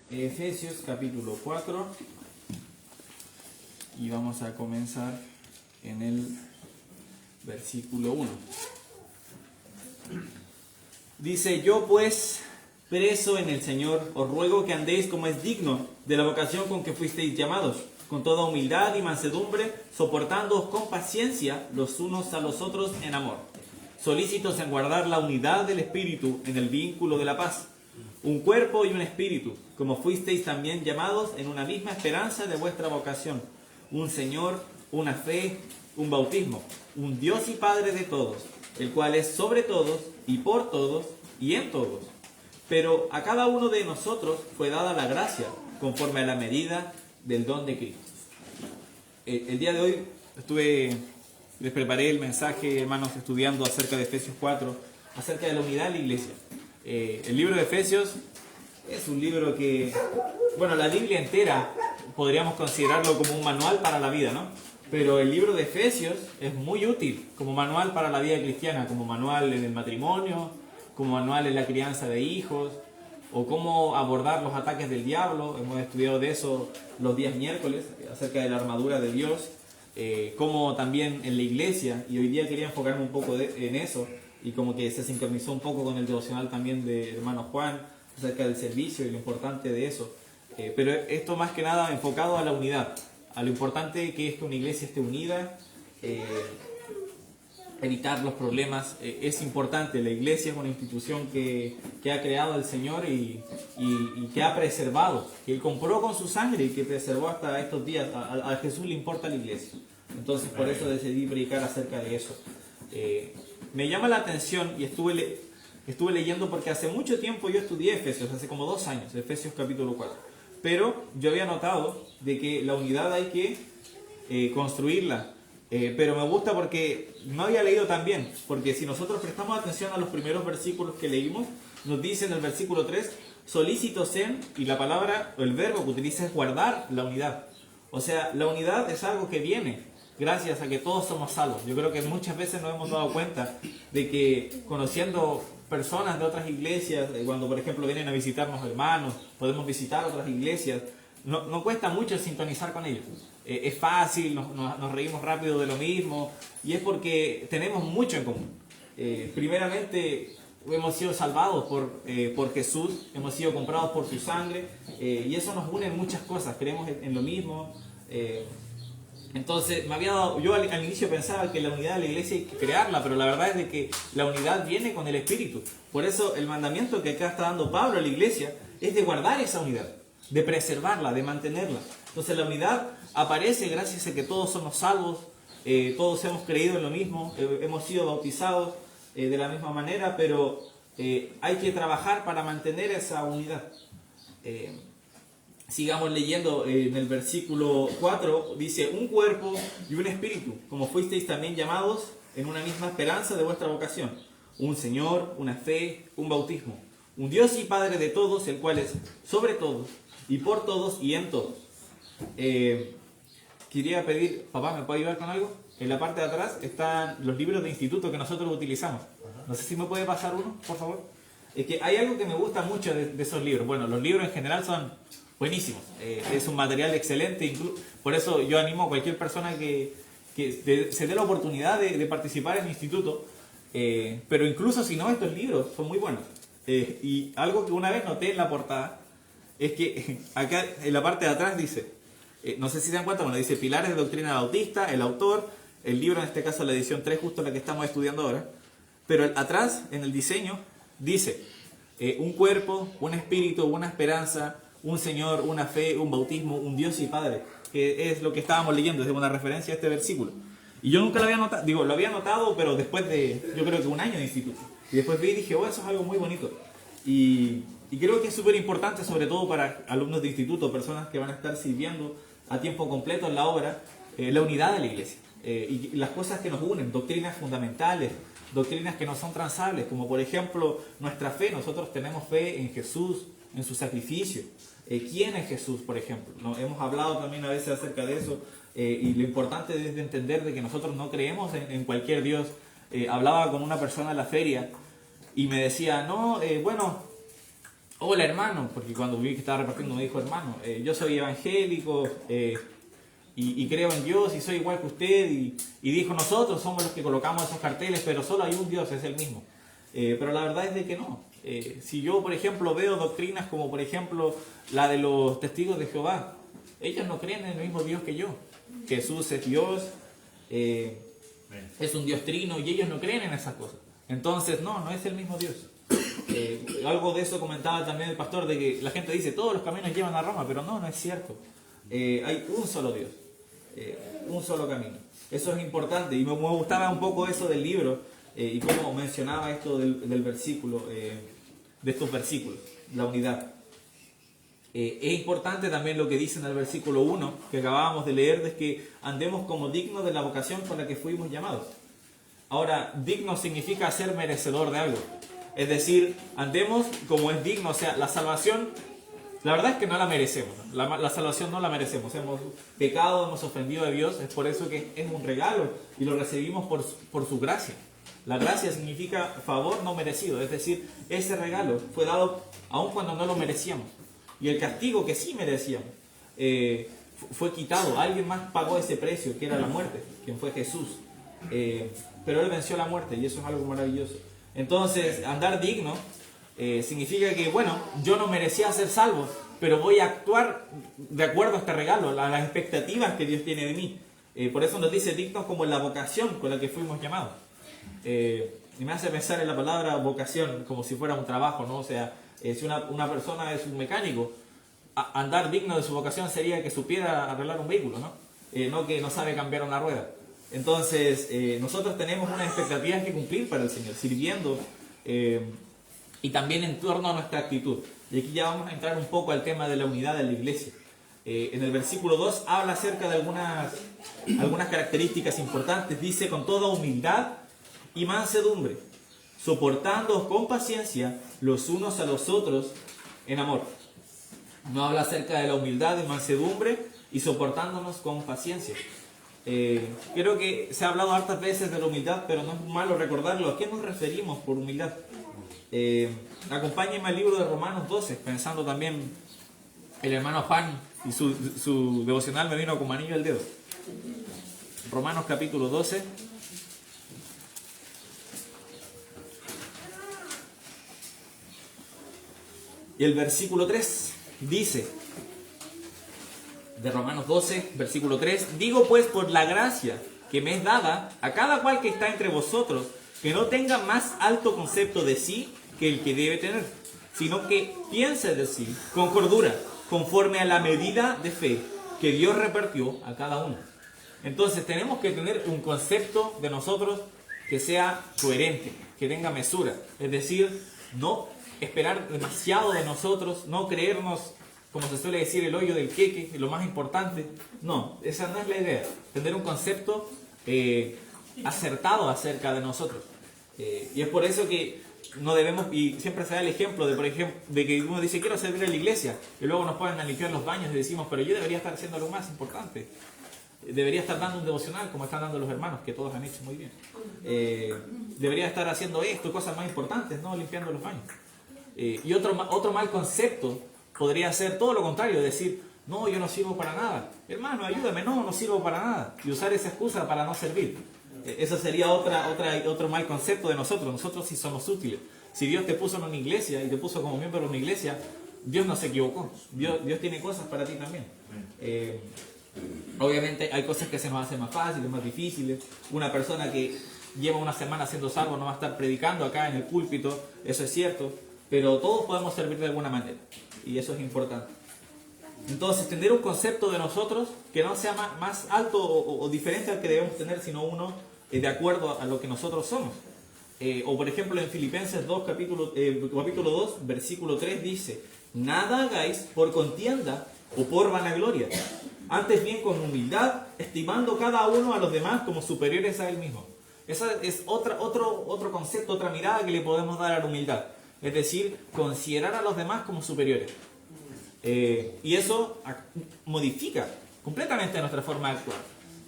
Efesios capítulo 4 y vamos a comenzar en el versículo 1. Dice: yo pues, preso en el Señor, os ruego que andéis como es digno de la vocación con que fuisteis llamados, con toda humildad y mansedumbre, soportándoos con paciencia los unos a los otros en amor, solícitos en guardar la unidad del Espíritu en el vínculo de la paz. Un cuerpo y un espíritu, como fuisteis también llamados en una misma esperanza de vuestra vocación. Un Señor, una fe, un bautismo, un Dios y Padre de todos, el cual es sobre todos y por todos y en todos. Pero a cada uno de nosotros fue dada la gracia, conforme a la medida del don de Cristo. El día de hoy les preparé el mensaje, hermanos, estudiando acerca de Efesios 4, acerca de la unidad de la iglesia. El libro de Efesios es un libro que, bueno, la Biblia entera podríamos considerarlo como un manual para la vida, ¿no? Pero el libro de Efesios es muy útil como manual para la vida cristiana, como manual en el matrimonio, como manual en la crianza de hijos, o cómo abordar los ataques del diablo. Hemos estudiado de eso los días miércoles, acerca de la armadura de Dios, como también en la iglesia, y hoy día quería enfocarme un poco en eso, y como que se sincronizó un poco con el devocional también de hermano Juan, acerca del servicio y lo importante de eso. Pero esto más que nada enfocado a la unidad, a lo importante que es que una iglesia esté unida, evitar los problemas. Es importante, la iglesia es una institución que ha creado el Señor y que ha preservado, que Él compró con su sangre y que preservó hasta estos días. A Jesús le importa la iglesia. Entonces por eso decidí predicar acerca de eso. Me llama la atención y estuve leyendo porque hace mucho tiempo yo estudié Efesios, hace como 2 años, Efesios capítulo 4. Pero yo había notado de que la unidad hay que construirla. Pero me gusta porque no había leído tan bien. Porque si nosotros prestamos atención a los primeros versículos que leímos, nos dice en el versículo 3, solícitos en, y la palabra, o el verbo que utiliza es guardar la unidad. O sea, la unidad es algo que viene gracias a que todos somos salvos. Yo creo que muchas veces nos hemos dado cuenta de que conociendo personas de otras iglesias, cuando por ejemplo vienen a visitarnos hermanos, podemos visitar otras iglesias, no cuesta mucho sintonizar con ellos. Es fácil, nos reímos rápido de lo mismo, y es porque tenemos mucho en común. Primeramente, hemos sido salvados por Jesús, hemos sido comprados por su sangre, y eso nos une en muchas cosas, creemos en lo mismo. Entonces, yo al inicio pensaba que la unidad de la iglesia hay que crearla, pero la verdad es de que la unidad viene con el Espíritu. Por eso el mandamiento que acá está dando Pablo a la iglesia es de guardar esa unidad, de preservarla, de mantenerla. Entonces la unidad aparece gracias a que todos somos salvos, todos hemos creído en lo mismo, hemos sido bautizados de la misma manera, pero hay que trabajar para mantener esa unidad. Sigamos leyendo en el versículo 4, dice: un cuerpo y un espíritu, como fuisteis también llamados en una misma esperanza de vuestra vocación. Un Señor, una fe, un bautismo. Un Dios y Padre de todos, el cual es sobre todos y por todos y en todos. Quería pedir, papá, ¿me puede ayudar con algo? En la parte de atrás están los libros de instituto que nosotros utilizamos. No sé si me puede pasar uno, por favor. Es que hay algo que me gusta mucho de esos libros. Bueno, los libros en general son buenísimos. Es un material excelente. Por eso yo animo a cualquier persona que se dé la oportunidad de participar en el instituto. Pero incluso si no, estos libros son muy buenos. Y algo que una vez noté en la portada es que acá en la parte de atrás dice, no sé si se dan cuenta, bueno, dice Pilares de Doctrina Bautista, el autor, el libro, en este caso la edición 3, justo la que estamos estudiando ahora. Pero atrás, en el diseño, dice un cuerpo, un espíritu, una esperanza, un Señor, una fe, un bautismo, un Dios y Padre, que es lo que estábamos leyendo, es una referencia a este versículo. Y yo nunca lo había notado, lo había notado, pero después de, yo creo que 1 año de instituto. Y después vi y dije, eso es algo muy bonito. Y creo que es súper importante, sobre todo para alumnos de instituto, personas que van a estar sirviendo a tiempo completo en la obra, la unidad de la iglesia. Y las cosas que nos unen, doctrinas fundamentales, doctrinas que no son transables, como por ejemplo nuestra fe. Nosotros tenemos fe en Jesús, en su sacrificio. ¿Quién es Jesús, por ejemplo? Hemos hablado también a veces acerca de eso, y lo importante es de entender de que nosotros no creemos en cualquier Dios. Hablaba con una persona en la feria y me decía, hola hermano, porque cuando vi que estaba repartiendo me dijo hermano, yo soy evangélico y creo en Dios y soy igual que usted y dijo nosotros somos los que colocamos esos carteles, pero solo hay un Dios, es el mismo. Pero la verdad es de que no. Si yo, por ejemplo, veo doctrinas como, por ejemplo, la de los testigos de Jehová, ellos no creen en el mismo Dios que yo. Jesús es Dios, es un Dios trino y ellos no creen en esas cosas. Entonces, no es el mismo Dios. Algo de eso comentaba también el pastor, de que la gente dice, todos los caminos llevan a Roma, pero no es cierto. Hay un solo Dios, un solo camino. Eso es importante y me gustaba un poco eso del libro y cómo mencionaba esto del versículo, de estos versículos, la unidad. Es importante también lo que dice en el versículo 1 que acabábamos de leer, de que andemos como dignos de la vocación con la que fuimos llamados. Ahora, digno significa ser merecedor de algo. Es decir, andemos como es digno. O sea, la salvación, la verdad es que no la merecemos. La salvación no la merecemos. Hemos pecado, hemos ofendido a Dios. Es por eso que es un regalo y lo recibimos por su gracia. La gracia significa favor no merecido. Es decir, ese regalo fue dado aun cuando no lo merecíamos. Y el castigo que sí merecíamos fue quitado. Alguien más pagó ese precio, que era la muerte, quien fue Jesús. Pero Él venció la muerte y eso es algo maravilloso. Entonces, andar digno significa que, bueno, yo no merecía ser salvo, pero voy a actuar de acuerdo a este regalo, a las expectativas que Dios tiene de mí. Por eso nos dice dignos como en la vocación con la que fuimos llamados. Y me hace pensar en la palabra vocación como si fuera un trabajo, ¿no? O sea, si una persona es un mecánico, andar digno de su vocación sería que supiera arreglar un vehículo, ¿no? No que no sabe cambiar una rueda. Entonces, nosotros tenemos unas expectativas que cumplir para el Señor, sirviendo y también en torno a nuestra actitud. Y aquí ya vamos a entrar un poco al tema de la unidad de la iglesia. En el versículo 2 habla acerca de algunas características importantes. Dice, con toda humildad y mansedumbre, soportándoos con paciencia los unos a los otros en amor. No habla acerca de la humildad y mansedumbre y soportándonos con paciencia. Creo que se ha hablado hartas veces de la humildad, pero no es malo recordarlo. ¿A qué nos referimos por humildad? Acompáñenme al libro de Romanos 12, pensando también el hermano Juan y su devocional me vino como anillo al dedo. Romanos capítulo 12. Y el versículo 3 dice, de Romanos 12, versículo 3, digo pues por la gracia que me es dada a cada cual que está entre vosotros, que no tenga más alto concepto de sí que el que debe tener, sino que piense de sí con cordura, conforme a la medida de fe que Dios repartió a cada uno. Entonces tenemos que tener un concepto de nosotros que sea coherente, que tenga mesura, es decir, no esperar demasiado de nosotros, no creernos, como se suele decir, el hoyo del queque, lo más importante. No, esa no es la idea. Tener un concepto acertado acerca de nosotros. Y es por eso que no debemos, y siempre se da el ejemplo de, por ejemplo, de que uno dice quiero servir a la iglesia, y luego nos ponen a limpiar los baños y decimos, pero yo debería estar haciendo lo más importante. Debería estar dando un devocional como están dando los hermanos, que todos han hecho muy bien. Debería estar haciendo esto, cosas más importantes, no limpiando los baños. Y otro mal concepto podría ser todo lo contrario, decir, no, yo no sirvo para nada. Hermano, ayúdame, no sirvo para nada. Y usar esa excusa para no servir. Eso sería otro mal concepto de nosotros. Nosotros sí somos útiles. Si Dios te puso en una iglesia y te puso como miembro de una iglesia, Dios no se equivocó. Dios tiene cosas para ti también. Obviamente hay cosas que se nos hacen más fáciles, más difíciles. Una persona que lleva una semana siendo salvo no va a estar predicando acá en el púlpito, eso es cierto. Pero todos podemos servir de alguna manera. Y eso es importante. Entonces, tener un concepto de nosotros que no sea más alto o diferente al que debemos tener, sino uno de acuerdo a lo que nosotros somos. O por ejemplo en Filipenses 2, capítulo 2, versículo 3 dice, nada hagáis por contienda o por vanagloria, antes bien con humildad, estimando cada uno a los demás como superiores a él mismo. Ese es otro concepto, otra mirada que le podemos dar a la humildad. Es decir, considerar a los demás como superiores. Y eso modifica completamente nuestra forma de actuar.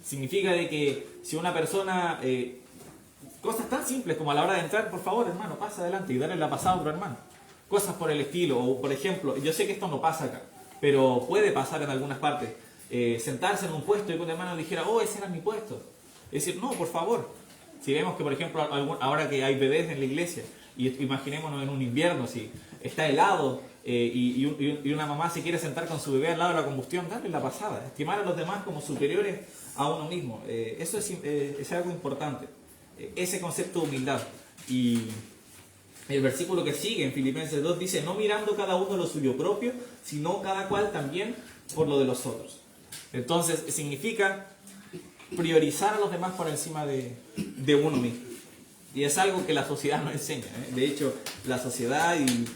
Significa de que si una persona, cosas tan simples como a la hora de entrar, por favor hermano, pasa adelante y darle la pasada a otro hermano. cosas por el estilo. O por ejemplo, yo sé que esto no pasa acá, pero puede pasar en algunas partes. Sentarse en un puesto y que un hermano dijera, oh, ese era mi puesto. Es decir, no, por favor. Si vemos que, por ejemplo, ahora que hay bebés en la iglesia, y imaginémonos en un invierno, si está helado y una mamá se quiere sentar con su bebé al lado de la combustión, darle la pasada, estimar a los demás como superiores a uno mismo. Eso es algo importante, ese concepto de humildad. Y el versículo que sigue en Filipenses 2 dice, no mirando cada uno lo suyo propio, sino cada cual también por lo de los otros. Entonces significa priorizar a los demás por encima de uno mismo. Y es algo que la sociedad nos enseña. De hecho, la sociedad y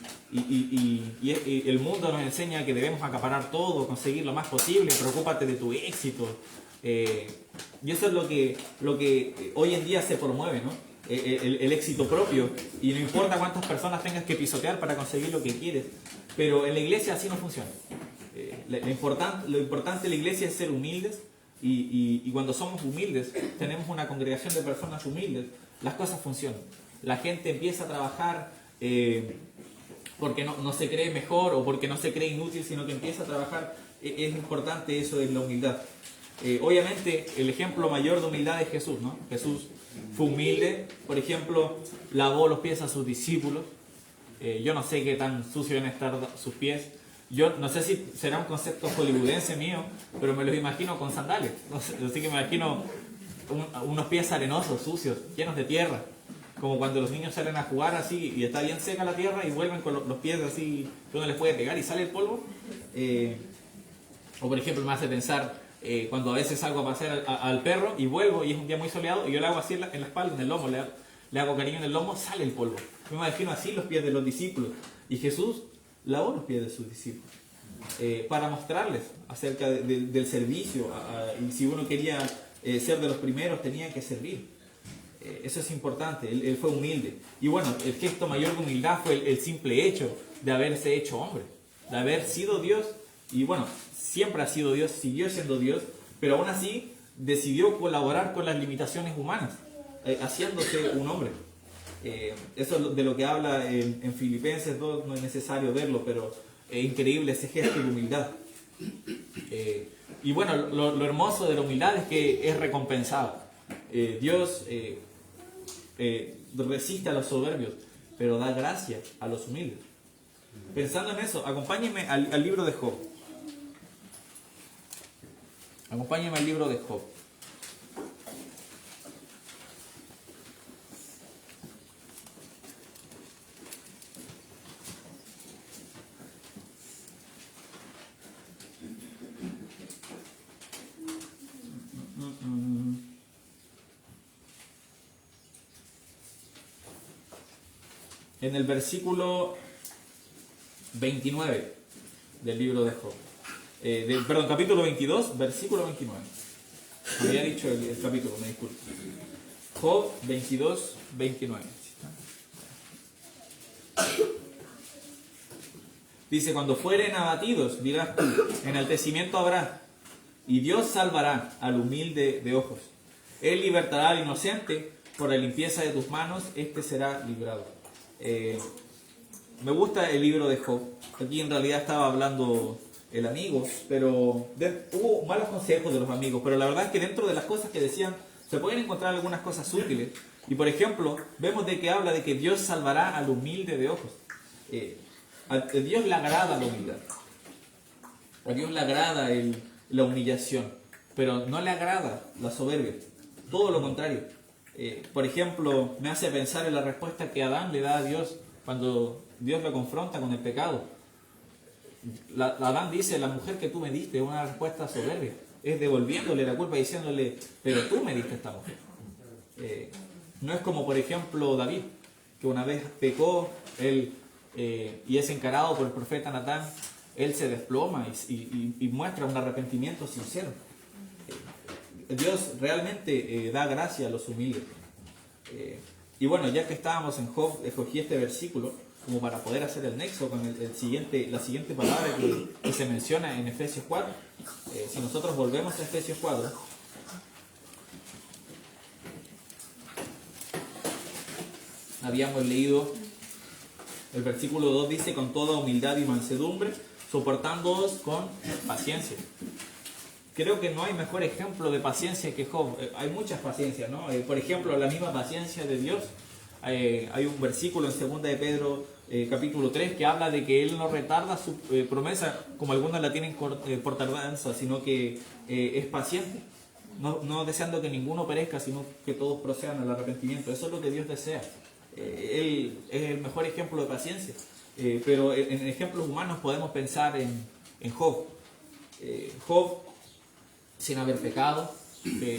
el mundo nos enseña que debemos acaparar todo, conseguir lo más posible, preocúpate de tu éxito. Y eso es lo que hoy en día se promueve, ¿no? El éxito propio. Y no importa cuántas personas tengas que pisotear para conseguir lo que quieres. Pero en la iglesia así no funciona. Lo importante de la iglesia es ser humildes. Y cuando somos humildes, tenemos una congregación de personas humildes, las cosas funcionan. La gente empieza a trabajar porque no se cree mejor o porque no se cree inútil, sino que empieza a trabajar. Es importante eso de la humildad. Obviamente, el ejemplo mayor de humildad es Jesús, ¿no? Jesús fue humilde, por ejemplo, lavó los pies a sus discípulos. Yo no sé qué tan sucios van a estar sus pies. Yo no sé si será un concepto hollywoodense mío, pero me los imagino con sandalias. Así que me imagino unos pies arenosos, sucios, llenos de tierra. Como cuando los niños salen a jugar así y está bien seca la tierra y vuelven con los pies así, que uno les puede pegar y sale el polvo. O por ejemplo me hace pensar cuando a veces salgo a pasear al perro y vuelvo y es un día muy soleado y yo le hago así en la espalda, en el lomo, le hago cariño en el lomo, sale el polvo. Yo me imagino así los pies de los discípulos. Y Jesús lavó los pies de sus discípulos para mostrarles acerca del servicio y si uno quería ser de los primeros tenía que servir. Eso es importante. Él fue humilde y bueno, el gesto mayor de humildad fue el simple hecho de haberse hecho hombre, de haber sido Dios y bueno, siempre ha sido Dios, siguió siendo Dios, pero aún así decidió colaborar con las limitaciones humanas, haciéndose un hombre. Eso es de lo que habla en Filipenses 2, no es necesario verlo, pero es increíble ese gesto de humildad. Y bueno, lo hermoso de la humildad es que es recompensado. Dios resiste a los soberbios, pero da gracia a los humildes. Pensando en eso, acompáñenme al libro de Job. Acompáñenme al libro de Job. En el versículo 29 del libro de Job. Perdón, capítulo 22, versículo 29. Había dicho el capítulo, me disculpo. Job 22, 29. Dice, cuando fueren abatidos, dirás tú, enaltecimiento habrá, y Dios salvará al humilde de ojos. Él libertará al inocente, por la limpieza de tus manos, este será librado. Me gusta el libro de Job. Aquí en realidad estaba hablando el amigo, pero hubo malos consejos de los amigos, pero la verdad es que dentro de las cosas que decían se pueden encontrar algunas cosas útiles. Y por ejemplo, vemos de que habla de que Dios salvará al humilde de ojos. A Dios le agrada la humildad. A Dios le agrada la humillación, pero no le agrada la soberbia. Todo lo contrario. Por ejemplo, me hace pensar en la respuesta que Adán le da a Dios cuando Dios lo confronta con el pecado. Adán dice, la mujer que tú me diste es una respuesta soberbia. Es devolviéndole la culpa, diciéndole, pero tú me diste esta mujer. No es como, por ejemplo, David, que una vez pecó, y es encarado por el profeta Natán, él se desploma y muestra un arrepentimiento sincero. Dios realmente da gracia a los humildes. Y bueno, ya que estábamos en Job, escogí este versículo como para poder hacer el nexo con la siguiente palabra que se menciona en Efesios 4. Si nosotros volvemos a Efesios 4, habíamos leído El versículo 2 dice, con toda humildad y mansedumbre, soportándoos con paciencia. Creo que no hay mejor ejemplo de paciencia que Job. Hay muchas paciencias, ¿no? Por ejemplo, la misma paciencia de Dios. Hay un versículo en 2 de Pedro, capítulo 3, que habla de que Él no retarda su promesa, como algunos la tienen por tardanza, sino que es paciente. No deseando que ninguno perezca, sino que todos procedan al arrepentimiento. Eso es lo que Dios desea. Él es el mejor ejemplo de paciencia. Pero en ejemplos humanos podemos pensar en Job. Job, sin haber pecado,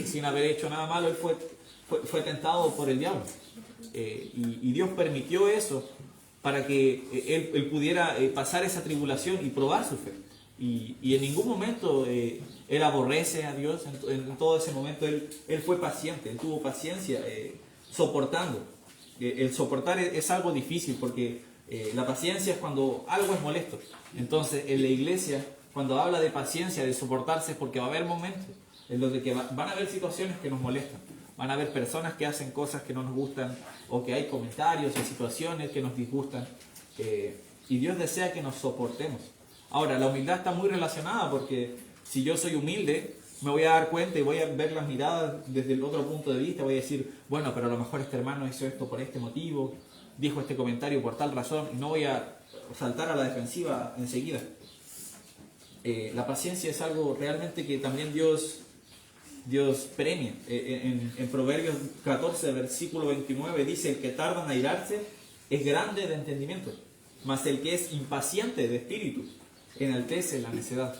sin haber hecho nada malo, él fue tentado por el diablo. Y Dios permitió eso para que él pudiera pasar esa tribulación y probar su fe. Y en ningún momento él aborrece a Dios. En todo ese momento él fue paciente, él tuvo paciencia, soportando. El soportar es algo difícil porque la paciencia es cuando algo es molesto. Entonces en la iglesia, cuando habla de paciencia, de soportarse, es porque va a haber momentos en los que van a haber situaciones que nos molestan. Van a haber personas que hacen cosas que no nos gustan, o que hay comentarios o situaciones que nos disgustan. Y Dios desea que nos soportemos. Ahora, la humildad está muy relacionada porque si yo soy humilde, me voy a dar cuenta y voy a ver las miradas desde el otro punto de vista. Voy a decir, bueno, pero a lo mejor este hermano hizo esto por este motivo, dijo este comentario por tal razón, y no voy a saltar a la defensiva enseguida. La paciencia es algo realmente que también Dios premia. En Proverbios 14, versículo 29 dice, el que tarda en airarse es grande de entendimiento, mas el que es impaciente de espíritu enaltece la necedad.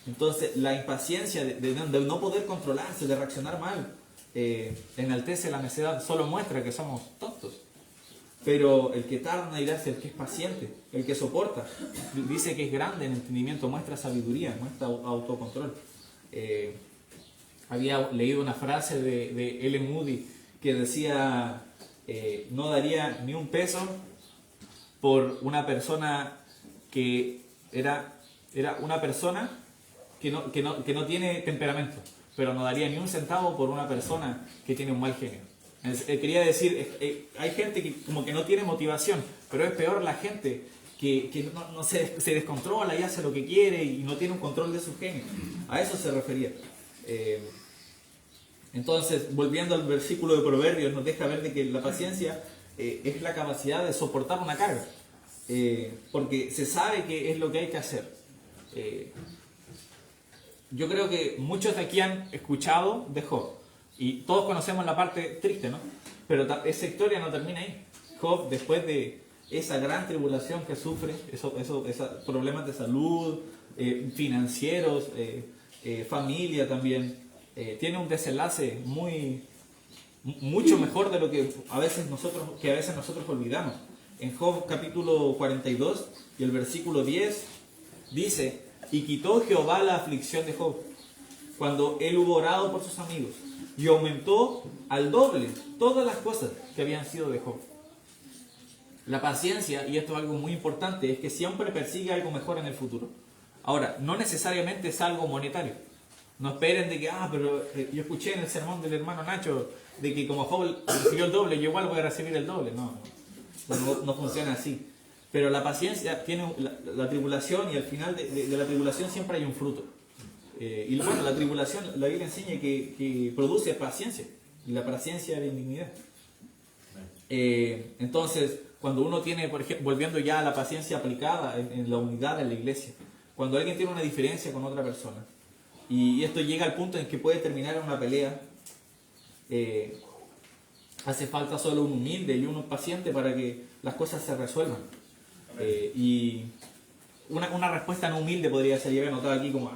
Entonces la impaciencia de no poder controlarse, de reaccionar mal, enaltece la necedad, solo muestra que somos tontos. Pero el que tarda en airarse, el que es paciente, el que soporta, dice que es grande en entendimiento, muestra sabiduría, muestra autocontrol. Había leído una frase de L. Moody que decía, no daría ni un peso por una persona que era una persona que no tiene temperamento, pero no daría ni un centavo por una persona que tiene un mal genio. Quería decir, hay gente que como que no tiene motivación, pero es peor la gente que no se descontrola y hace lo que quiere y no tiene un control de su genio. A eso se refería. Entonces, volviendo al versículo de Proverbios, nos deja ver de que la paciencia es la capacidad de soportar una carga, porque se sabe que es lo que hay que hacer. Yo creo que muchos de aquí han escuchado de Job, y todos conocemos la parte triste, ¿no? Pero esa historia no termina ahí. Job, después de esa gran tribulación que sufre, esos problemas de salud, financieros, familia también, tiene un desenlace mucho mejor de lo que a veces nosotros olvidamos. En Job capítulo 42 y el versículo 10 dice, y quitó Jehová la aflicción de Job cuando él hubo orado por sus amigos, y aumentó al doble todas las cosas que habían sido de Job. La paciencia, y esto es algo muy importante, es que siempre persigue algo mejor en el futuro. Ahora, no necesariamente es algo monetario. No esperen de que, pero yo escuché en el sermón del hermano Nacho de que como Job recibió el doble, yo igual voy a recibir el doble. No funciona así. Pero la paciencia tiene la tribulación, y al final de la tribulación siempre hay un fruto. Y bueno, la tribulación, la Biblia enseña que produce paciencia, y la paciencia es dignidad. Entonces, cuando uno tiene, por ejemplo, volviendo ya a la paciencia aplicada en la unidad en la iglesia, cuando alguien tiene una diferencia con otra persona, y esto llega al punto en que puede terminar en una pelea, hace falta solo un humilde y uno paciente para que las cosas se resuelvan. Y una respuesta no humilde podría ser, yo he notado aquí como,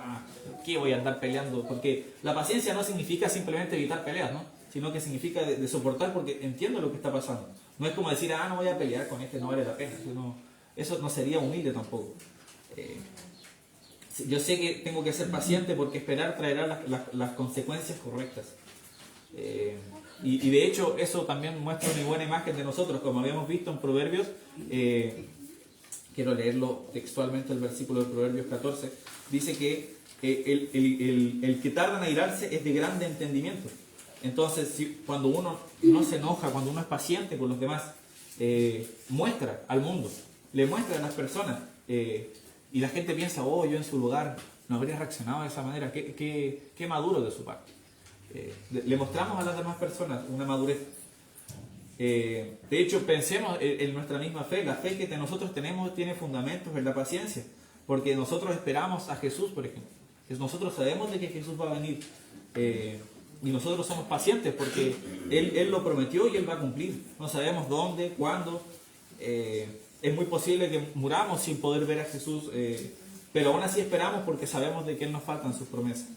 ¿qué voy a andar peleando? Porque la paciencia no significa simplemente evitar peleas, ¿no? Sino que significa de soportar porque entiendo lo que está pasando. No es como decir, no voy a pelear con este, no vale la pena. Eso no sería humilde tampoco. Yo sé que tengo que ser paciente porque esperar traerá las consecuencias correctas. Y de hecho eso también muestra una buena imagen de nosotros, como habíamos visto en Proverbios. Quiero leerlo textualmente, el versículo de Proverbios 14. Dice que el que tarda en airarse es de grande entendimiento. Entonces, cuando uno no se enoja, cuando uno es paciente con los demás, muestra al mundo le muestra a las personas. Y la gente piensa, oh, yo en su lugar no habría reaccionado de esa manera. Qué maduro de su parte. Le mostramos a las demás personas una madurez. De hecho, pensemos en nuestra misma fe. La fe que nosotros tenemos tiene fundamentos en la paciencia. Porque nosotros esperamos a Jesús, por ejemplo. Nosotros sabemos de que Jesús va a venir. Y nosotros somos pacientes porque Él lo prometió y Él va a cumplir. No sabemos dónde, cuándo. Es muy posible que muramos sin poder ver a Jesús. Pero aún así esperamos porque sabemos de que Él nos faltan sus promesas.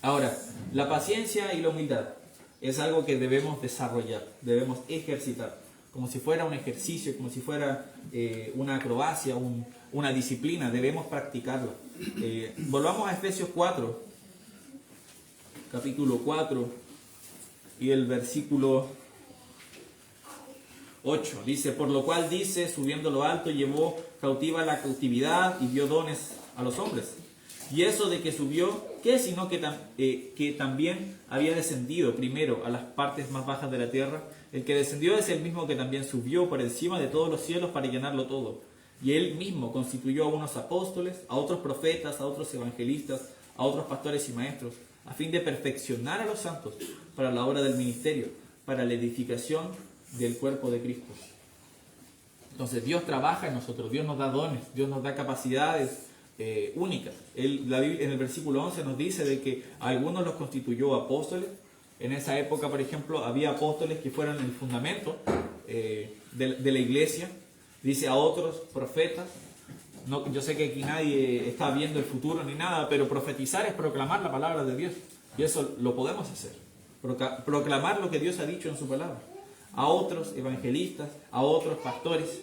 Ahora, la paciencia y la humildad es algo que debemos desarrollar, debemos ejercitar, como si fuera un ejercicio, como si fuera una acrobacia, una disciplina, debemos practicarlo. Volvamos a Efesios 4, capítulo 4 y el versículo 8. Dice, por lo cual dice, subiendo lo alto, llevó cautiva la cautividad y dio dones a los hombres. Y eso de que subió, ¿qué? Sino que también había descendido primero a las partes más bajas de la tierra. El que descendió es el mismo que también subió por encima de todos los cielos para llenarlo todo. Y él mismo constituyó a unos apóstoles, a otros profetas, a otros evangelistas, a otros pastores y maestros, a fin de perfeccionar a los santos para la obra del ministerio, para la edificación del cuerpo de Cristo. Entonces Dios trabaja en nosotros, Dios nos da dones, Dios nos da capacidades únicas. La Biblia, en el versículo 11 nos dice de que a algunos los constituyó apóstoles. En esa época, por ejemplo, había apóstoles que fueron el fundamento de la iglesia. Dice a otros profetas. No, yo sé que aquí nadie está viendo el futuro ni nada, pero profetizar es proclamar la palabra de Dios. Y eso lo podemos hacer. Proclamar lo que Dios ha dicho en su palabra. A otros evangelistas, a otros pastores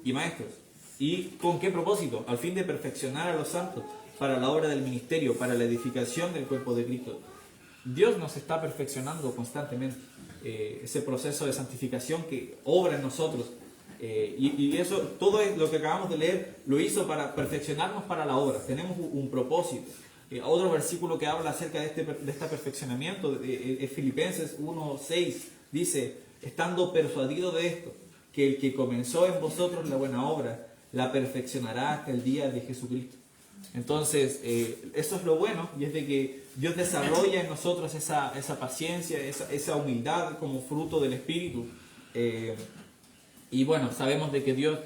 y maestros. ¿Y con qué propósito? Al fin de perfeccionar a los santos para la obra del ministerio, para la edificación del cuerpo de Cristo. Dios nos está perfeccionando constantemente. Ese proceso de santificación que obra en nosotros. Y eso, todo lo que acabamos de leer, lo hizo para perfeccionarnos para la obra. Tenemos un propósito. Otro versículo que habla acerca de este perfeccionamiento es Filipenses 1:6. Dice, estando persuadido de esto, que el que comenzó en vosotros la buena obra, la perfeccionará hasta el día de Jesucristo. Entonces, eso es lo bueno, y es de que Dios desarrolla en nosotros esa paciencia, esa humildad como fruto del Espíritu. Y bueno, sabemos de que Dios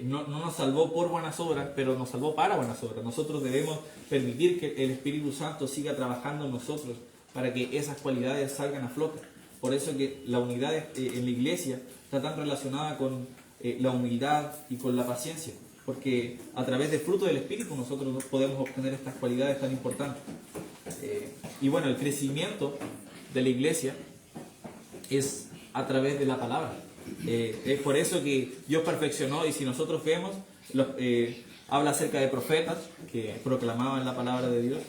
no nos salvó por buenas obras, pero nos salvó para buenas obras. Nosotros debemos permitir que el Espíritu Santo siga trabajando en nosotros para que esas cualidades salgan a flote. Por eso que la unidad en la iglesia está tan relacionada con la humildad y con la paciencia, porque a través del fruto del Espíritu nosotros podemos obtener estas cualidades tan importantes. Y bueno, el crecimiento de la iglesia es a través de la palabra. Es por eso que Dios perfeccionó, y si nosotros vemos, habla acerca de profetas que proclamaban la palabra de Dios,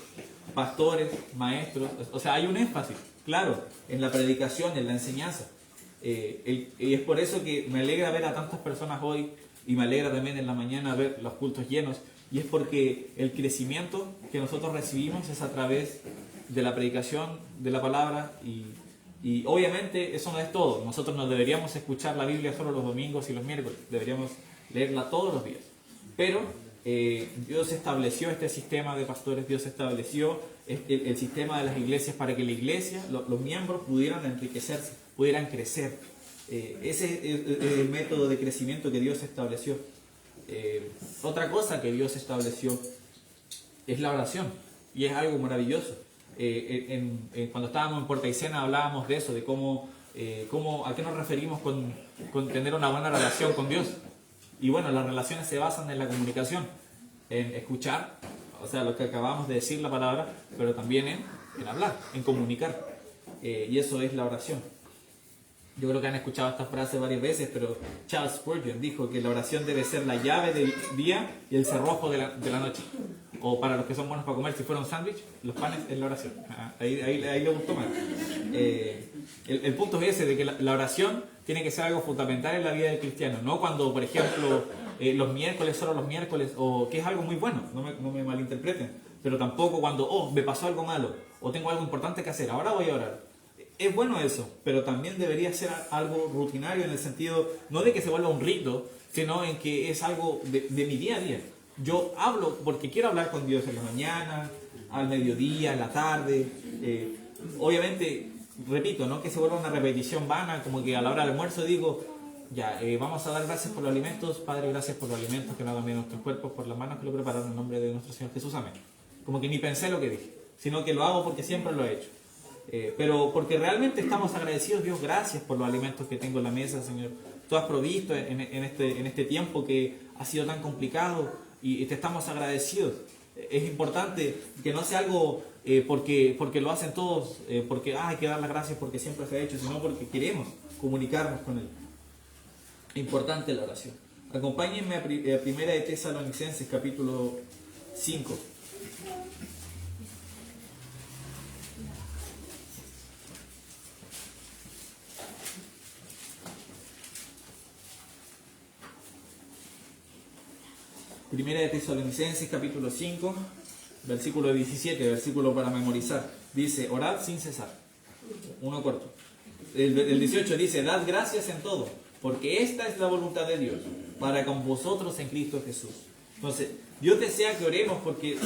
pastores, maestros, o sea, hay un énfasis, claro, en la predicación, en la enseñanza. Y es por eso que me alegra ver a tantas personas hoy, y me alegra también en la mañana ver los cultos llenos, y es porque el crecimiento que nosotros recibimos es a través de la predicación de la palabra, y obviamente eso no es todo. Nosotros no deberíamos escuchar la Biblia solo los domingos y los miércoles, deberíamos leerla todos los días. Pero Dios estableció este sistema de pastores, Dios estableció el sistema de las iglesias para que la iglesia, los miembros pudieran enriquecerse, pudieran crecer. Ese es el método de crecimiento que Dios estableció. Otra cosa que Dios estableció es la oración, y es algo maravilloso. Cuando estábamos en Puerta Aysena hablábamos de eso, de a qué nos referimos con tener una buena relación con Dios. Y bueno, las relaciones se basan en la comunicación, en escuchar, o sea, lo que acabamos de decir, la palabra, pero también en hablar, en comunicar. Y eso es la oración. Yo creo que han escuchado esta frase varias veces, pero Charles Spurgeon dijo que la oración debe ser la llave del día y el cerrojo de la noche. O para los que son buenos para comer, si fuera un sándwich, los panes es la oración. Ahí le gustó más. El punto es ese, de que la oración tiene que ser algo fundamental en la vida del cristiano. No cuando, por ejemplo, los miércoles, solo los miércoles, o que es algo muy bueno, no me malinterpreten. Pero tampoco cuando, me pasó algo malo, o tengo algo importante que hacer, ahora voy a orar. es bueno eso, pero también debería ser algo rutinario en el sentido, no de que se vuelva un rito, sino en que es algo de mi día a día. Yo hablo porque quiero hablar con Dios en la mañana, al mediodía, en la tarde. Obviamente, repito, no que se vuelva una repetición vana, como que a la hora del almuerzo digo, ya, vamos a dar gracias por los alimentos, Padre, gracias por los alimentos que nos dan bien nuestros cuerpos, por las manos que lo prepararon en nombre de nuestro Señor Jesús, amén. Como que ni pensé lo que dije, sino que lo hago porque siempre lo he hecho. Pero porque realmente estamos agradecidos, Dios, gracias por los alimentos que tengo en la mesa, Señor. Tú has provisto en este tiempo que ha sido tan complicado y te estamos agradecidos. Es importante que no sea algo porque lo hacen todos, porque hay que dar las gracias porque siempre se ha hecho, sino porque queremos comunicarnos con Él. Importante la oración. Acompáñenme a Primera de Tesalonicenses, capítulo 5. Primera de Tesalonicenses, capítulo 5, versículo 17, versículo para memorizar. Dice, orad sin cesar. Uno corto. El 18 dice, dad gracias en todo, porque esta es la voluntad de Dios, para con vosotros en Cristo Jesús. Entonces, Dios desea que oremos porque,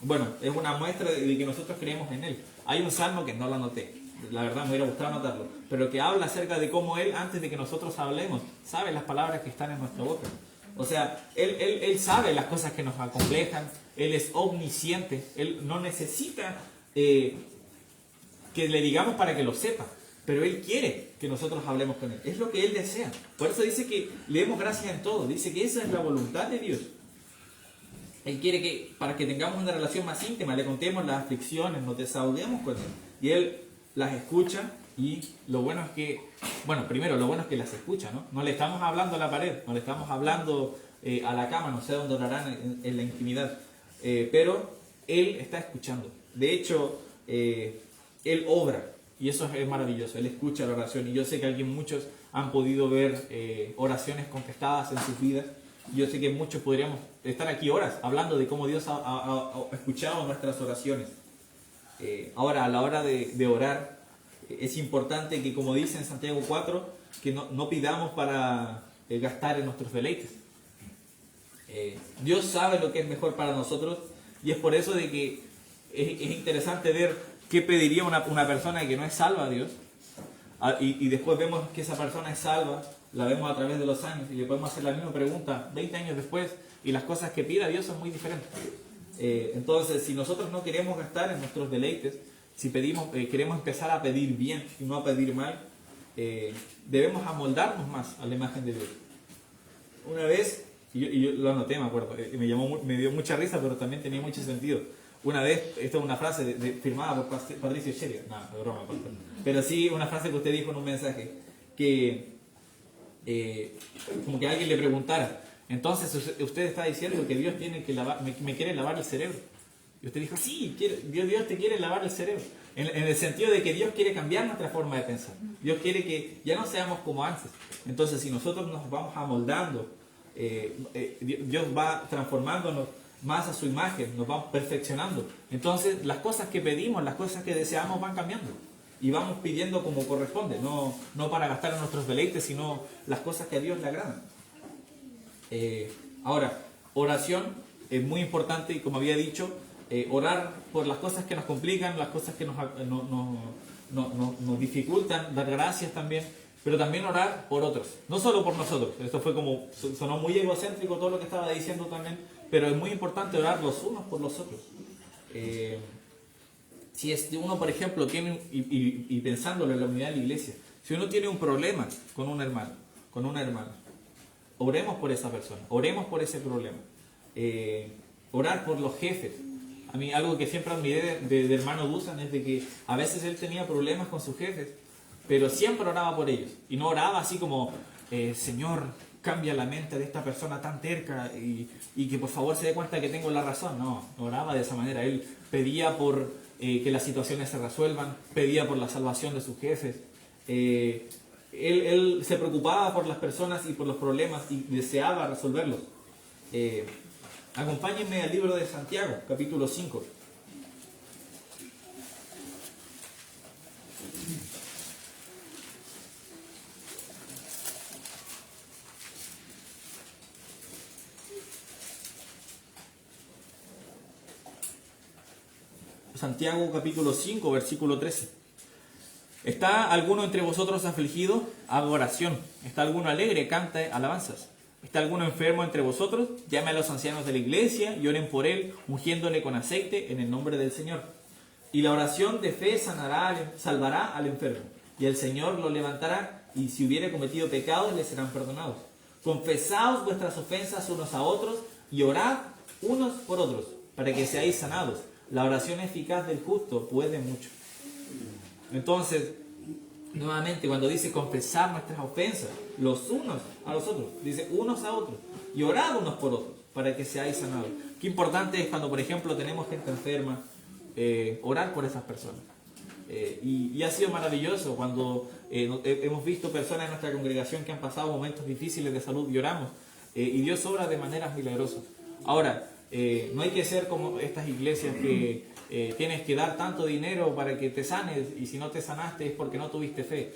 bueno, es una muestra de que nosotros creemos en Él. Hay un salmo que no lo anoté, la verdad me hubiera gustado anotarlo, pero que habla acerca de cómo Él, antes de que nosotros hablemos, sabe las palabras que están en nuestra boca. O sea, él sabe las cosas que nos acomplejan, Él es omnisciente, Él no necesita que le digamos para que lo sepa, pero Él quiere que nosotros hablemos con Él, es lo que Él desea. Por eso dice que le demos gracias en todo, dice que esa es la voluntad de Dios. Él quiere que, para que tengamos una relación más íntima, le contemos las aflicciones, nos desahoguemos con Él, y Él las escucha. Y lo bueno es que, bueno, primero lo bueno es que las escucha, ¿no? No le estamos hablando a la pared, no le estamos hablando a la cama, no sé dónde orarán en la intimidad, pero Él está escuchando. De hecho, Él obra, y eso es maravilloso, Él escucha la oración, y yo sé que muchos han podido ver oraciones contestadas en sus vidas. Yo sé que muchos podríamos estar aquí horas hablando de cómo Dios ha escuchado nuestras oraciones. Ahora, a la hora de orar, es importante que, como dice en Santiago 4, que no pidamos para gastar en nuestros deleites. Dios sabe lo que es mejor para nosotros, y es por eso de que es interesante ver qué pediría una persona que no es salva a Dios, y después vemos que esa persona es salva, la vemos a través de los años, y le podemos hacer la misma pregunta 20 años después, y las cosas que pide a Dios son muy diferentes. Entonces, si nosotros no queremos gastar en nuestros deleites, si queremos empezar a pedir bien y no a pedir mal, debemos amoldarnos más a la imagen de Dios. Una vez, y yo lo anoté, me acuerdo, me dio mucha risa, pero también tenía mucho sentido. Una vez, esta es una frase firmada por Patricio Scheria, no, de broma, pero sí una frase que usted dijo en un mensaje, que como que alguien le preguntara, entonces usted está diciendo que Dios tiene que me quiere lavar el cerebro. Y usted dijo, sí, Dios te quiere lavar el cerebro. En el sentido de que Dios quiere cambiar nuestra forma de pensar. Dios quiere que ya no seamos como antes. Entonces, si nosotros nos vamos amoldando, Dios va transformándonos más a su imagen, nos va perfeccionando. Entonces, las cosas que pedimos, las cosas que deseamos van cambiando. Y vamos pidiendo como corresponde, no para gastar en nuestros deleites, sino las cosas que a Dios le agradan. Ahora, oración es muy importante, y como había dicho, orar por las cosas que nos complican, las cosas que nos dificultan, dar gracias también, pero también orar por otros, no solo por nosotros. Esto fue como, sonó muy egocéntrico todo lo que estaba diciendo también, pero es muy importante orar los unos por los otros. Si uno, por ejemplo, tiene, y pensándolo en la unidad de la iglesia, si uno tiene un problema con un hermano, con una hermana, oremos por esa persona, oremos por ese problema. Orar por los jefes. A mí algo que siempre admiré de hermano Dusan es de que a veces él tenía problemas con sus jefes, pero siempre oraba por ellos. Y no oraba así como, Señor, cambia la mente de esta persona tan terca y que por favor se dé cuenta que tengo la razón. No oraba de esa manera. Él pedía por que las situaciones se resuelvan, pedía por la salvación de sus jefes. Él se preocupaba por las personas y por los problemas y deseaba resolverlos. Acompáñenme al libro de Santiago, capítulo 5. Santiago capítulo 5, versículo 13. ¿Está alguno entre vosotros afligido? Haga oración. ¿Está alguno alegre? Cante alabanzas. ¿Está alguno enfermo entre vosotros? Llame a los ancianos de la iglesia y oren por él, ungiéndole con aceite en el nombre del Señor. Y la oración de fe salvará al enfermo, y el Señor lo levantará, y si hubiere cometido pecados, le serán perdonados. Confesaos vuestras ofensas unos a otros, y orad unos por otros, para que seáis sanados. La oración eficaz del justo puede mucho. Entonces, nuevamente, cuando dice confesar nuestras ofensas, los unos a los otros, dice unos a otros, y orad unos por otros, para que seáis sanados. Qué importante es cuando, por ejemplo, tenemos gente enferma, orar por esas personas. Y ha sido maravilloso cuando hemos visto personas en nuestra congregación que han pasado momentos difíciles de salud y oramos, y Dios obra de maneras milagrosas. Ahora, no hay que ser como estas iglesias que tienes que dar tanto dinero para que te sanes, y si no te sanaste es porque no tuviste fe.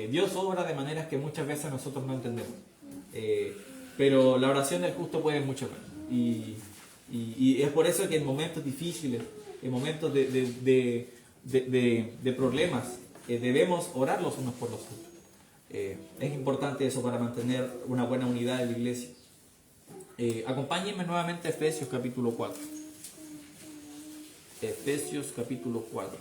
Dios obra de maneras que muchas veces nosotros no entendemos, pero la oración del justo puede mucho más, y es por eso que en momentos difíciles, en momentos de problemas, debemos orar los unos por los otros. Es importante eso para mantener una buena unidad en la iglesia. Acompáñenme nuevamente a Efesios capítulo 4. Efesios capítulo 4.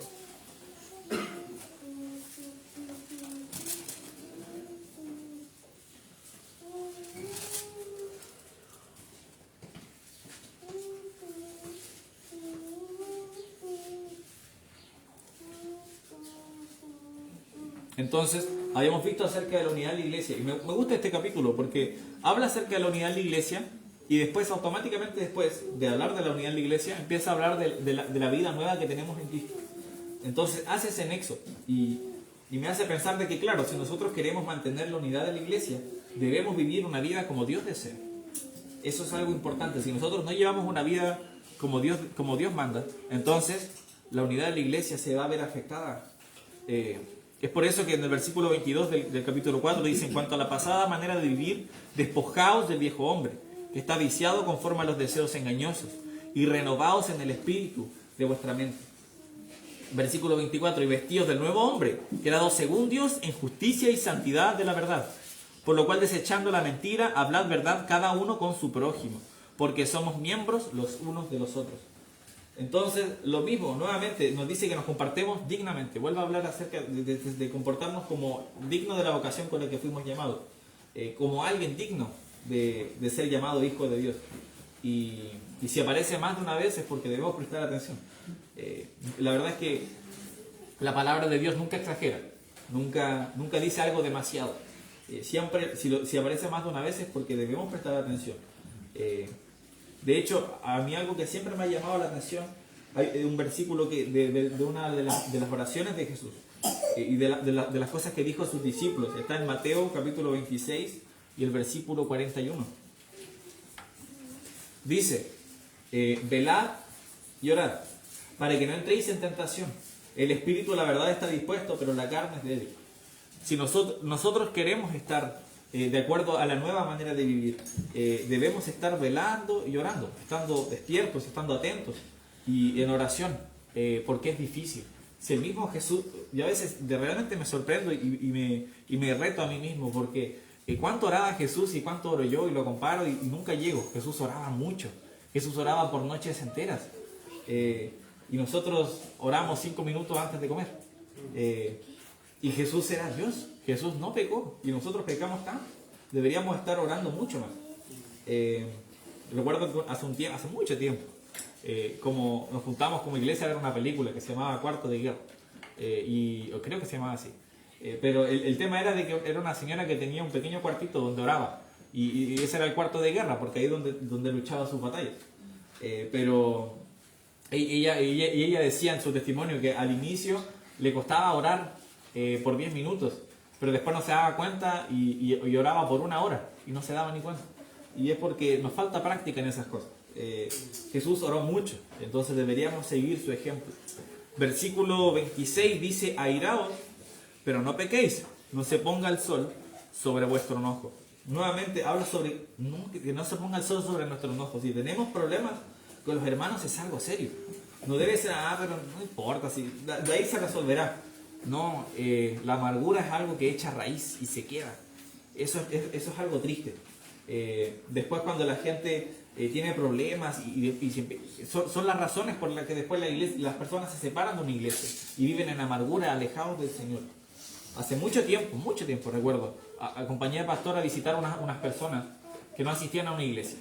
Entonces, habíamos visto acerca de la unidad de la iglesia, y me gusta este capítulo porque habla acerca de la unidad de la iglesia, y después, automáticamente después de hablar de la unidad de la iglesia, empieza a hablar de la vida nueva que tenemos en Cristo. Entonces, hace ese nexo, y me hace pensar de que, claro, si nosotros queremos mantener la unidad de la iglesia, debemos vivir una vida como Dios desea. Eso es algo importante. Si nosotros no llevamos una vida como Dios manda, entonces la unidad de la iglesia se va a ver afectada. Es por eso que en el versículo 22 del capítulo 4 dice: en cuanto a la pasada manera de vivir, despojaos del viejo hombre, que está viciado conforme a los deseos engañosos, y renovaos en el espíritu de vuestra mente. Versículo 24: y vestidos del nuevo hombre, creado según Dios en justicia y santidad de la verdad. Por lo cual, desechando la mentira, hablad verdad cada uno con su prójimo, porque somos miembros los unos de los otros. Entonces, lo mismo, nuevamente, nos dice que nos compartemos dignamente. Vuelve a hablar acerca de comportarnos como digno de la vocación con la que fuimos llamados. Como alguien digno de ser llamado hijo de Dios. Y si aparece más de una vez es porque debemos prestar atención. La verdad es que la palabra de Dios nunca exagera. Nunca dice algo demasiado. Siempre, si aparece más de una vez es porque debemos prestar atención. De hecho, a mí algo que siempre me ha llamado la atención, hay un versículo de una de las oraciones de Jesús, y de las cosas que dijo a sus discípulos. Está en Mateo capítulo 26 y el versículo 41. Dice: velad y orad, para que no entréis en tentación. El espíritu, la verdad, está dispuesto, pero la carne es débil. Si nosotros queremos estar de acuerdo a la nueva manera de vivir, debemos estar velando y orando, estando despiertos, estando atentos y en oración, porque es difícil. Si el mismo Jesús, yo a veces realmente me sorprendo y me reto a mí mismo, porque cuánto oraba Jesús y cuánto oro yo, y lo comparo y nunca llego. Jesús oraba mucho, Jesús oraba por noches enteras, y nosotros oramos 5 minutos antes de comer. Y Jesús era Dios, Jesús no pecó, y nosotros pecamos tanto. Deberíamos estar orando mucho más. Recuerdo que hace mucho tiempo, como nos juntamos como iglesia a ver una película que se llamaba Cuarto de Guerra, o creo que se llamaba así, pero el tema era de que era una señora que tenía un pequeño cuartito donde oraba, y ese era el cuarto de guerra, porque ahí es donde luchaba sus batallas. Pero ella decía en su testimonio que al inicio le costaba orar por 10 minutos, pero después no se daba cuenta y oraba por 1 hora y no se daba ni cuenta. Y es porque nos falta práctica en esas cosas. Jesús oró mucho, entonces deberíamos seguir su ejemplo. Versículo 26 dice: airaos, pero no pequéis, no se ponga el sol sobre vuestro enojo. Nuevamente habla sobre que no se ponga el sol sobre nuestro enojo. Si tenemos problemas con los hermanos es algo serio. No debe ser, pero no importa, si, de ahí se resolverá. No, la amargura es algo que echa raíz y se queda. Eso es algo triste. Después cuando la gente tiene problemas son las razones por las que después las personas se separan de una iglesia y viven en amargura, alejados del Señor. Hace mucho tiempo recuerdo, acompañé al pastor a visitar unas personas que no asistían a una iglesia.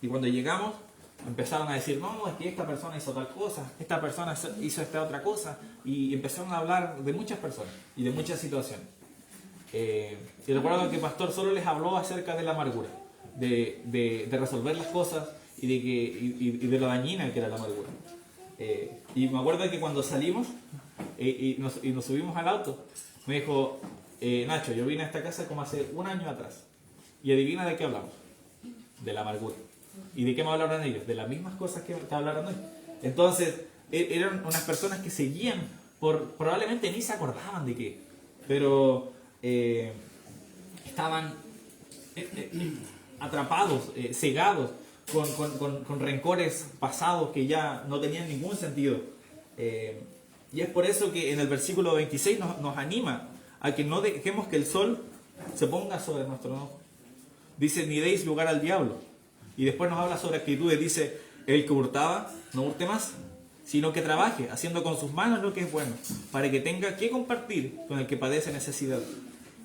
Y cuando llegamos empezaron a decir, no, es que esta persona hizo tal cosa, esta persona hizo esta otra cosa, y empezaron a hablar de muchas personas y de muchas situaciones. Y recuerdo que el pastor solo les habló acerca de la amargura, de resolver las cosas y de lo dañina que era la amargura. Y me acuerdo que cuando salimos y nos subimos al auto, me dijo, Nacho, yo vine a esta casa como hace un año atrás, y adivina de qué hablamos, de la amargura. ¿Y de qué me hablaron ellos? De las mismas cosas que hablaron hoy. Entonces, eran unas personas que seguían, probablemente ni se acordaban de qué, pero estaban atrapados, cegados, con rencores pasados que ya no tenían ningún sentido. Y es por eso que en el versículo 26 nos anima a que no dejemos que el sol se ponga sobre nuestro enojo. Dice, ni deis lugar al diablo. Y después nos habla sobre actitudes. Dice, el que hurtaba, no hurte más, sino que trabaje, haciendo con sus manos lo que es bueno, para que tenga que compartir con el que padece necesidad.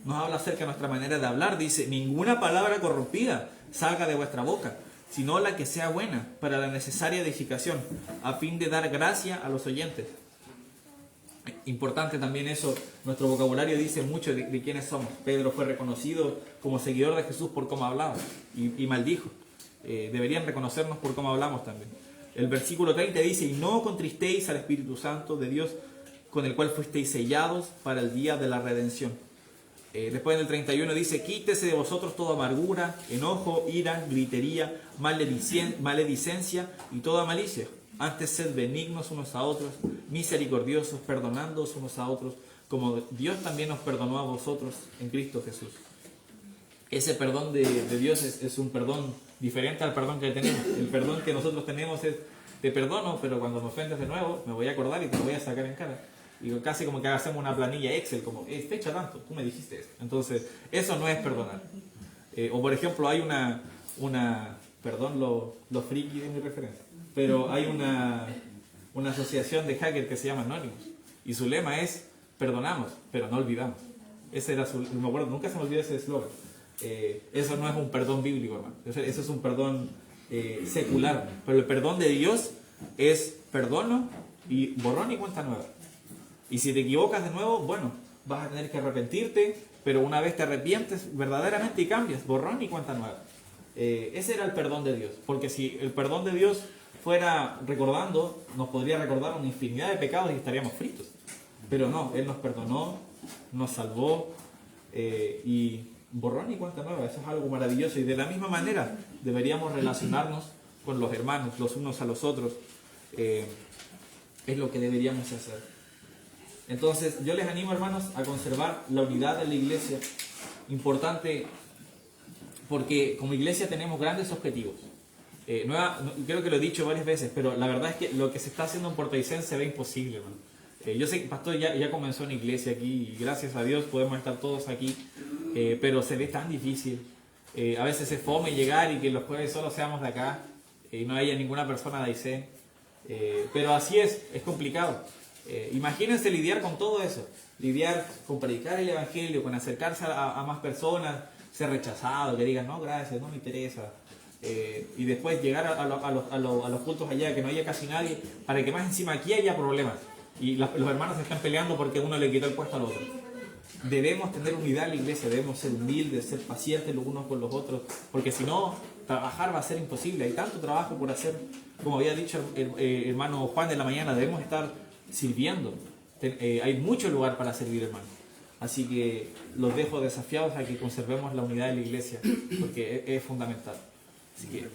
Nos habla acerca de nuestra manera de hablar. Dice, ninguna palabra corrompida salga de vuestra boca, sino la que sea buena para la necesaria edificación, a fin de dar gracia a los oyentes. Importante también eso, nuestro vocabulario dice mucho de quiénes somos. Pedro fue reconocido como seguidor de Jesús por cómo hablaba y maldijo. Deberían reconocernos por cómo hablamos también. El versículo 30 dice, y no contristéis al Espíritu Santo de Dios, con el cual fuisteis sellados para el día de la redención. Después en el 31 dice, quítese de vosotros toda amargura, enojo, ira, gritería, maledicencia y toda malicia. Antes sed benignos unos a otros, misericordiosos, perdonándoos unos a otros, como Dios también nos perdonó a vosotros en Cristo Jesús. Ese perdón de Dios es un perdón diferente al perdón que tenemos. El perdón que nosotros tenemos es, te perdono, pero cuando me ofendes de nuevo, me voy a acordar y te lo voy a sacar en cara. Y casi como que hacemos una planilla Excel, como, fecha tanto, tú me dijiste esto. Entonces, eso no es perdonar. O por ejemplo, hay perdón lo friki de mi referencia, pero hay una asociación de hackers que se llama Anonymous, y su lema es, perdonamos, pero no olvidamos. Ese era me acuerdo, nunca se me olvidó ese eslogan. Eso no es un perdón bíblico, hermano. Eso es un perdón secular. Pero el perdón de Dios es perdono y borrón y cuenta nueva. Y si te equivocas de nuevo, bueno, vas a tener que arrepentirte, pero una vez te arrepientes verdaderamente y cambias, borrón y cuenta nueva. Ese era el perdón de Dios. Porque si el perdón de Dios fuera recordando, nos podría recordar una infinidad de pecados y estaríamos fritos. Pero no, Él nos perdonó, nos salvó y borrón y cuenta nueva. Eso es algo maravilloso, y de la misma manera deberíamos relacionarnos con los hermanos, los unos a los otros. Es lo que deberíamos hacer. Entonces yo les animo, hermanos, a conservar la unidad de la iglesia. Importante, porque como iglesia tenemos grandes objetivos. Creo que lo he dicho varias veces, pero la verdad es que lo que se está haciendo en Puerto Aysén se ve imposible, hermano. Yo sé que Pastor ya comenzó una iglesia aquí y gracias a Dios podemos estar todos aquí, pero se ve tan difícil. A veces se fome llegar y que los jueves solo seamos de acá y no haya ninguna persona de Aysén. Pero así es complicado. Imagínense lidiar con todo eso, lidiar con predicar el evangelio, con acercarse a más personas, ser rechazado, que digan no gracias, no me interesa, y después llegar a los cultos allá, que no haya casi nadie, para que más encima aquí haya problemas y los hermanos se están peleando porque uno le quitó el puesto al otro. Debemos tener unidad en la iglesia, debemos ser humildes, ser pacientes los unos con los otros, porque si no, trabajar va a ser imposible. Hay tanto trabajo por hacer, como había dicho el hermano Juan de la mañana, debemos estar sirviendo. Hay mucho lugar para servir, hermano. Así que los dejo desafiados a que conservemos la unidad de la iglesia, porque es fundamental. Así que